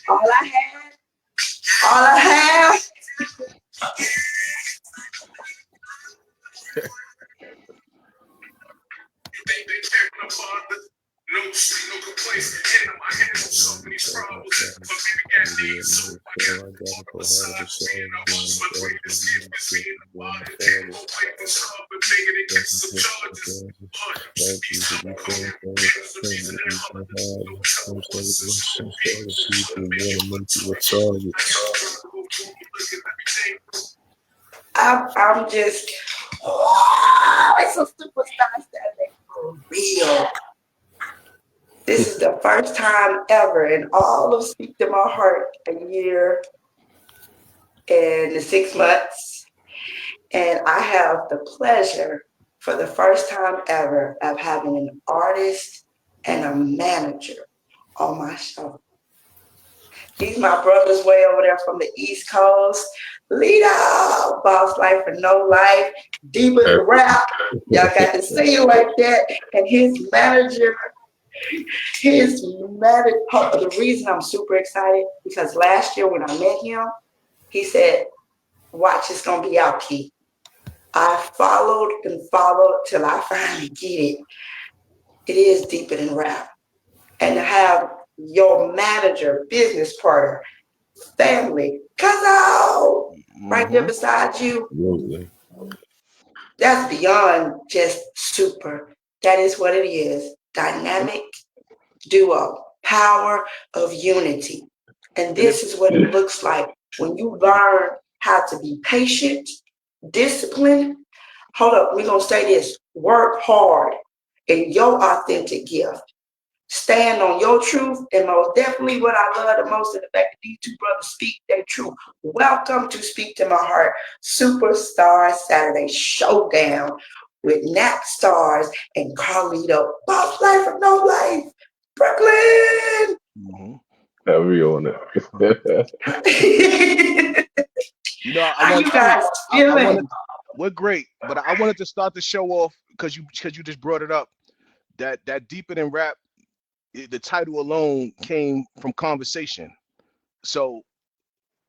All I had, all I have. No sleep, no complaints. Hand in my hands with so many problems. My baby got needs, so I got to walk beside me. And I was my greatest gift is being a father. No papers, but taking it against some charges. But speaks to my career. It's the reason that I'm no trouble with the system. People make you look to a target. I'm just, oh, it's a superstar standing for real. This is the first time ever in all of Speak to My Heart, a year and the 6 months. And I have the pleasure for the first time ever of having an artist and a manager on my show. These my brothers way over there from the East Coast. Lita, Boss Life for No Life, Deeper the Rap. Y'all got to see you like that. And his manager, the reason I'm super excited, because last year when I met him, he said, watch, it's going to be out, Key. I followed and followed till I finally get it. It is Deeper Than Rap. And to have your manager, business partner, family, cousin, right there beside you, that's beyond just super. That is what it is. Dynamic duo, power of unity. And this is what it looks like when you learn how to be patient, disciplined. Hold up, we're going to say this. Work hard in your authentic gift. Stand on your truth, and most definitely what I love the most is the fact that these two brothers speak their truth. Welcome to Speak to My Heart Superstar Saturday Showdown with Nat Starz and Carlito. Boss Life for No Life, Brooklyn. We on it. You know, how you guys feeling? We're great, but I wanted to start the show off because you just brought it up. That Deeper Than Rap, the title alone came from conversation. So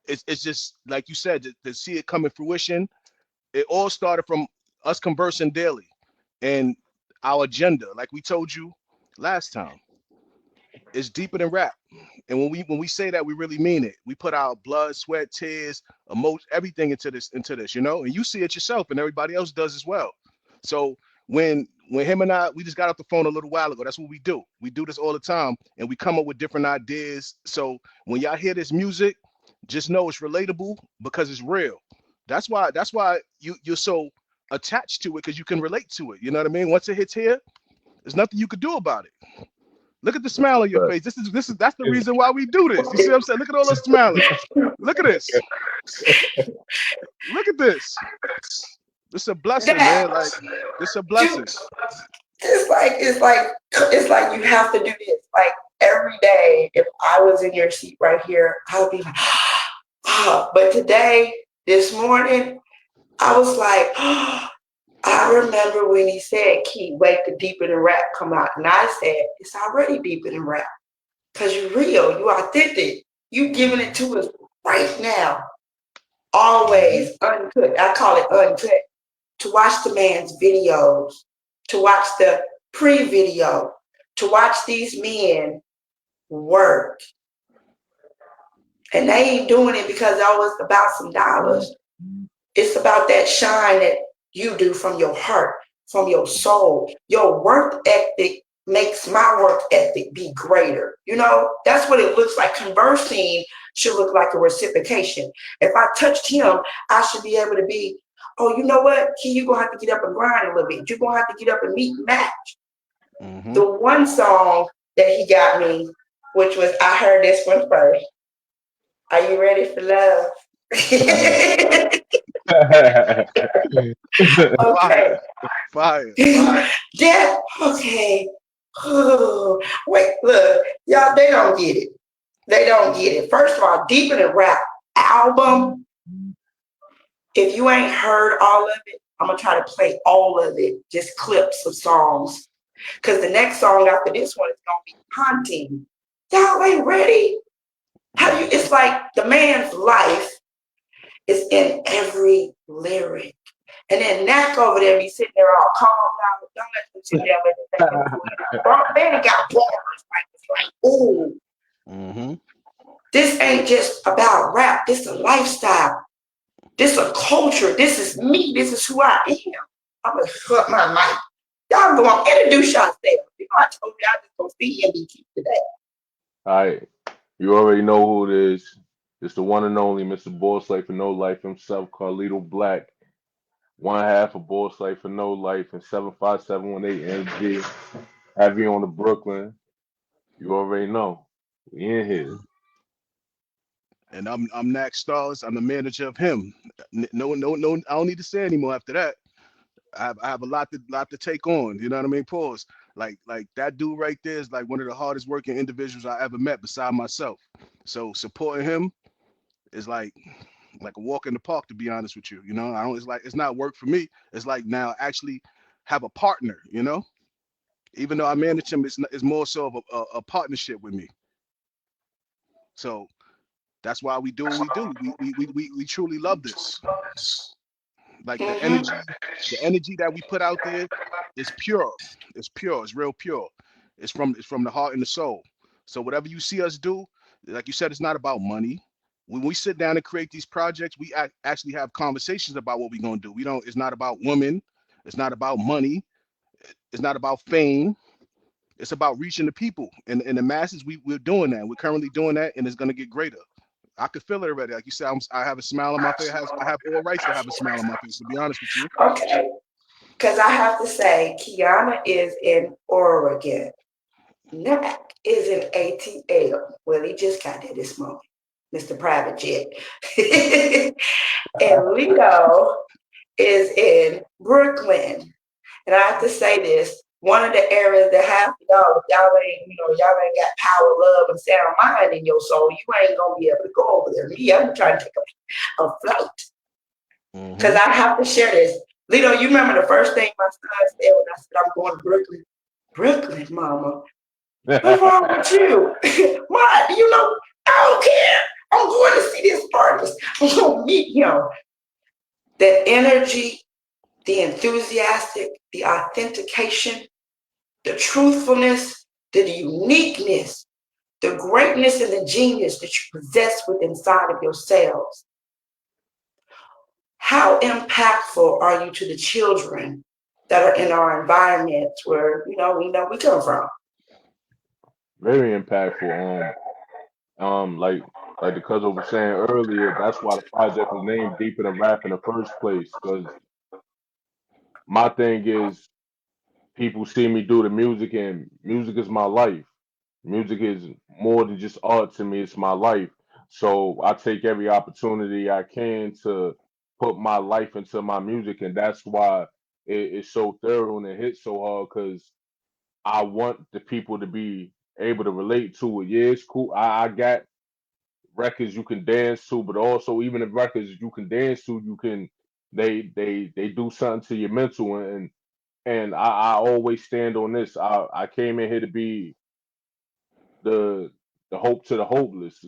it's just like you said, to see it come in fruition. It all started from us conversing daily and our agenda, like we told you last time. It's deeper than rap. And when we say that, we really mean it. We put our blood, sweat, tears, emotion, everything into this, you know, and you see it yourself and everybody else does as well. So when him and I, we just got off the phone a little while ago. That's what we do. We do this all the time and we come up with different ideas. So when y'all hear this music, just know it's relatable because it's real. That's why you're so attached to it, because you can relate to it. You know what I mean? Once it hits here, there's nothing you could do about it. Look at the smile on your face. That's the reason why we do this. You see what I'm saying? Look at all us smiling. Look at this. Look at this. It's a blessing, man. Like, it's a blessing. It's like you have to do this. Like every day, if I was in your seat right here, I would be like, ah. But today, this morning, I was like, oh, I remember when he said, Key, wait the Deeper Than Rap come out. And I said, it's already Deeper Than Rap. Because you're real, you authentic. You giving it to us right now. Always uncut. I call it uncut. To watch the man's videos, to watch the pre-video, to watch these men work. And they ain't doing it because it's about some dollars. It's about that shine that you do from your heart, from your soul. Your work ethic makes my work ethic be greater. You know, that's what it looks like. Conversing should look like a reciprocation. If I touched him, I should be able to be, oh, you know what, Key, you're going to have to get up and grind a little bit. You're going to have to get up and meet and match. The one song that he got me, which was, I heard this one first. Are you ready for love? Okay. Fire. Yeah, okay. Oh, wait, look, y'all, they don't get it. They don't get it. First of all, Deeper Than Rap album. If you ain't heard all of it, I'm going to try to play all of it, just clips of songs. Because the next song after this one is going to be Haunting. Y'all ain't ready? How do you? It's like the man's life is in every lyric. And then Knack over there be sitting there all calm down. Don't let them sit there and think then he got bars. Like, it's like, ooh, Mm-hmm. this ain't just about rap. This is a lifestyle. This is a culture. This is me. This is who I am. I'm going to shut my mic. Y'all go on, introduce yourself. You know, I told you I just go see MVP today. All right. You already know who it is. It's the one and only Mr. Boss Life for No Life himself, Carlito Black. One half of Boss Life for No Life and 75718 MG. Have you on the Brooklyn? You already know. We in here. And I'm Nax Starz. I'm the manager of him. No. I don't need to say anymore after that. I have a lot to take on. You know what I mean? Pause. Like that dude right there is like one of the hardest working individuals I ever met beside myself. So supporting him is like a walk in the park, to be honest with you. You know, I don't. It's like it's not work for me. It's like now actually have a partner. You know, even though I manage him, it's more so of a partnership with me. So that's why we do what we do. We truly love this. Like Mm-hmm. the energy that we put out there is pure. It's pure. It's real pure. It's from the heart and the soul. So whatever you see us do, like you said, it's not about money. When we sit down and create these projects, we actually have conversations about what we're gonna do. We don't. It's not about women. It's not about money. It's not about fame. It's about reaching the people and the masses. We're doing that. We're currently doing that, and it's gonna get greater. I could feel it already. Like you said, I have a smile on my face. I have all rights to have a smile on my face. To be honest with you. Okay. Because I have to say, Kiana is in Oregon. Knack is in ATL. Well, he just got there this morning, Mr. Private Jet. And Lito is in Brooklyn. And I have to say this, one of the areas that half of y'all ain't got power, love, and sound mind in your soul, you ain't gonna be able to go over there. Me, I'm trying to take a flight. Because Mm-hmm. I have to share this. Lito, you remember the first thing my son said when I said I'm going to Brooklyn? Brooklyn, mama. What's wrong with you? What? I don't care. I'm going to see this artist. I'm going to meet him. The energy, the enthusiastic, the authentication, the truthfulness, the uniqueness, the greatness and the genius that you possess within inside of yourselves. How impactful are you to the children that are in our environments where, we come from? Very impactful. Like the cousin was saying earlier, that's why the project was named Deeper Than Rap in the first place. Because my thing is, people see me do the music, and music is my life. Music is more than just art to me, it's my life. So I take every opportunity I can to put my life into my music, and that's why it's so thorough and it hits so hard because I want the people to be able to relate to it. Yeah, it's cool. I got records you can dance to, but also even the records you can dance to, they do something to your mental, and I always stand on this. I came in here to be the hope to the hopeless,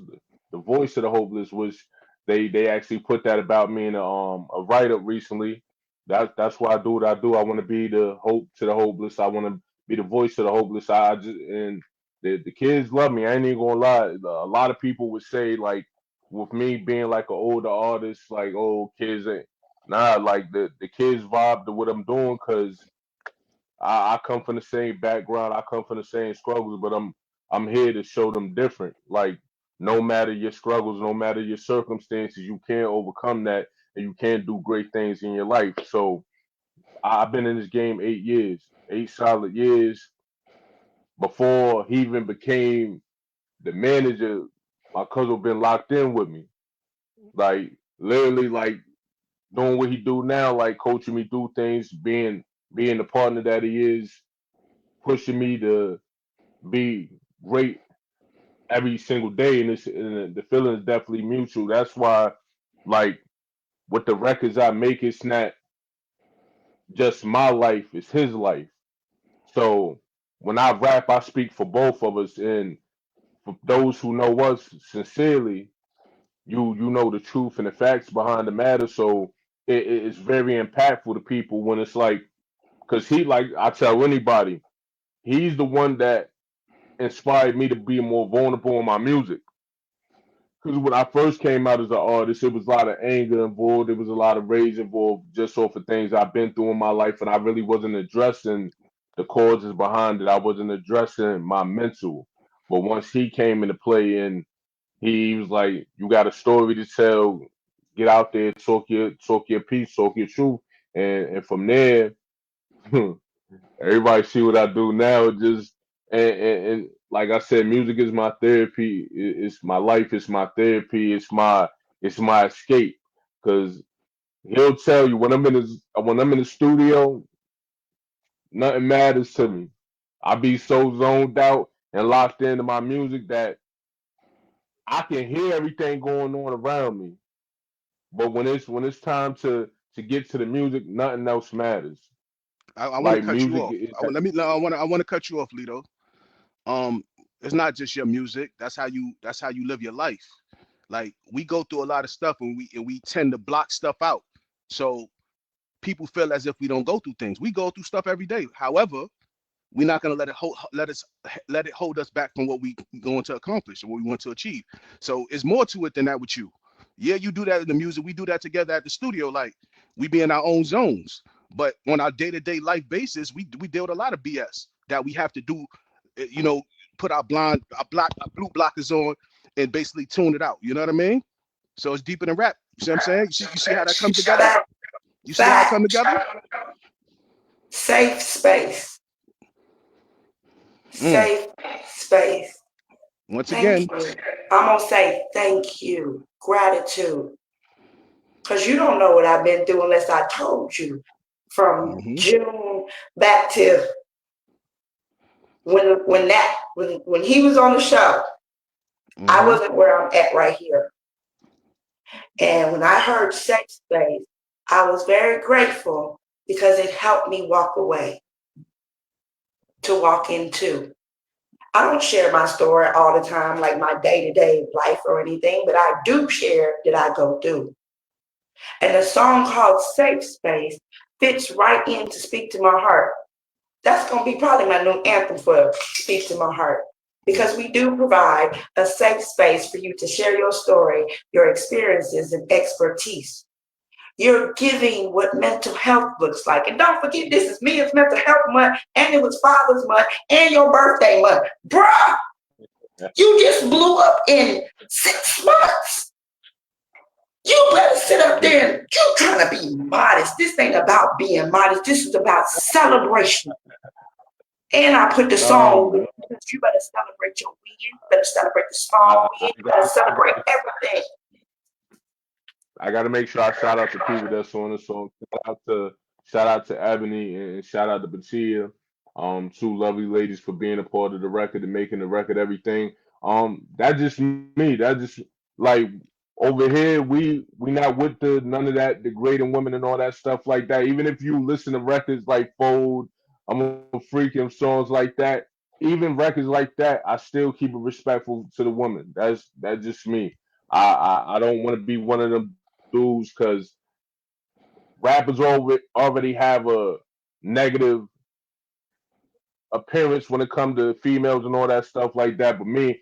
the voice of the hopeless, which they actually put that about me in a write up recently. That's why I do what I do. I want to be the hope to the hopeless. I want to be the voice of the hopeless. I just and the kids love me. I ain't even gonna lie. A lot of people would say like with me being like an older artist, like oh kids ain't nah. Like the kids vibe to what I'm doing because I come from the same background. I come from the same struggles, but I'm here to show them different. Like no matter your struggles, no matter your circumstances, you can overcome that, and you can do great things in your life. So I've been in this game 8 years, 8 solid years. Before he even became the manager, my cousin been locked in with me, like literally, like doing what he do now, like coaching me through things, being the partner that he is, pushing me to be great every single day, and the feeling is definitely mutual. That's why, like, with the records I make, it's not just my life; it's his life. So when I rap, I speak for both of us, and for those who know us sincerely, you know the truth and the facts behind the matter. So it's very impactful to people when it's like, because he, like I tell anybody, he's the one that inspired me to be more vulnerable in my music. Because when I first came out as an artist, it was a lot of anger involved. There was a lot of rage involved just off of things I've been through in my life, and I really wasn't addressing the causes behind it. I wasn't addressing my mental. But once he came into play, and he was like, "You got a story to tell. Get out there, talk your piece, talk your truth." And from there, everybody see what I do now. Just and like I said, music is my therapy. It's my life. It's my therapy. It's my escape. Cause he'll tell you when I'm in the studio, nothing matters to me. I be so zoned out and locked into my music that I can hear everything going on around me. But when it's time to get to the music, nothing else matters. I want to Like cut you music off. is I want to cut you off, Lito. Um, it's not just your music. That's how you live your life. Like we go through a lot of stuff, and we tend to block stuff out. So people feel as if we don't go through things. We go through stuff every day. However, we're not going to let it hold us back from what we going to accomplish or what we want to achieve. So it's more to it than that with you. Yeah, you do that in the music. We do that together at the studio. Like we be in our own zones. But on our day-to-day life basis, we deal with a lot of BS that we have to do. You know, put our blue blockers on and basically tune it out. You know what I mean? So it's deeper than rap. You see what I'm saying? You see how that come together? Fact, You see how it come fact, together? safe space, Mm. safe space. Once Thank again, you. I'm gonna say thank you, gratitude, because you don't know what I've been through unless I told you. From hmm June back to when he was on the show, I hmm wasn't where I'm at right here. And when I heard safe space, I was very grateful because it helped me walk away to walk into. I don't share my story all the time, like my day to day life or anything, but I do share that I go through. And the song called Safe Space fits right in to speak to my heart. That's going to be probably my new anthem for Speak to My Heart. Because we do provide a safe space for you to share your story, your experiences, and expertise. You're giving what mental health looks like. And don't forget, this is Men's Mental Health Month, and it was Father's Month, and your birthday month. Bruh, you just blew up in 6 months. You better sit up there and you trying to be modest. This ain't about being modest. This is about celebration. And I put the song no. with because you better celebrate your win. You better celebrate the small I, win. I You better got celebrate everything. I got to make sure I shout out to people that's on the song. Shout out to Ebony and shout out to Batia, two lovely ladies for being a part of the record and making the record everything. That just me. That just like over here we not with the none of that degrading women and all that stuff like that. Even if you listen to records like Fold, I'm a freak and songs like that. Even records like that, I still keep it respectful to the woman. That's just me. I don't want to be one of them dudes because rappers already have a negative appearance when it comes to females and all that stuff like that. But me,